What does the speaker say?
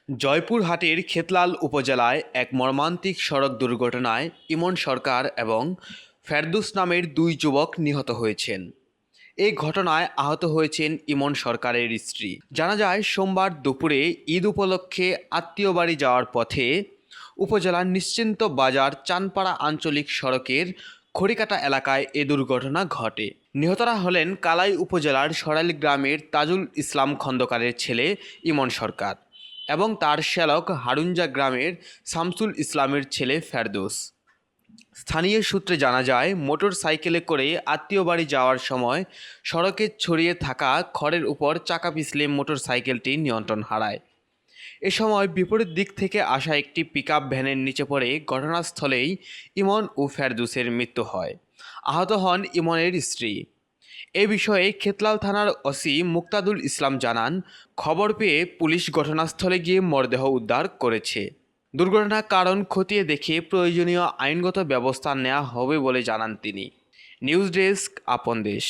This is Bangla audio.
জয়পুরহাটের খেতলাল উপজেলায় এক মর্মান্তিক সড়ক দুর্ঘটনায় ইমন সরকার এবং ফেরদৌস নামের দুই যুবক নিহত হয়েছেন। এই ঘটনায় আহত হয়েছেন ইমন সরকারের স্ত্রী। জানা যায়, সোমবার দুপুরে ঈদ উপলক্ষে আত্মীয় বাড়ি যাওয়ার পথে উপজেলার নিশ্চিন্ত বাজার চানপাড়া আঞ্চলিক সড়কের খড়িকাটা এলাকায় এ দুর্ঘটনা ঘটে। নিহতরা হলেন কালাই উপজেলার সরাইল গ্রামের তাজুল ইসলাম খন্দকারের ছেলে ইমন সরকার এবং তার শ্যালক হারুঞ্জা গ্রামের শামসুল ইসলামের ছেলে ফেরদৌস। স্থানীয় সূত্রে জানা যায়, মোটর সাইকেলে করে আত্মীয় বাড়ি যাওয়ার সময় সড়কে ছড়িয়ে থাকা খড়ের উপর চাকা পিছলে মোটর সাইকেলটি নিয়ন্ত্রণ হারায়। এ সময় বিপরীত দিক থেকে আসা একটি পিকআপ ভ্যানের নিচে পড়ে ঘটনাস্থলেই ইমন ও ফেরদৌসের মৃত্যু হয়। আহত হন ইমনের স্ত্রী। এ বিষয়ে খেতলাল থানার ওসি মুক্তাদুল ইসলাম জানান, খবর পেয়ে পুলিশ ঘটনাস্থলে গিয়ে মরদেহ উদ্ধার করেছে। দুর্ঘটনার কারণ খতিয়ে দেখে প্রয়োজনীয় আইনগত ব্যবস্থা নেওয়া হবে বলে জানান তিনি। নিউজ ডেস্ক, আপন দেশ।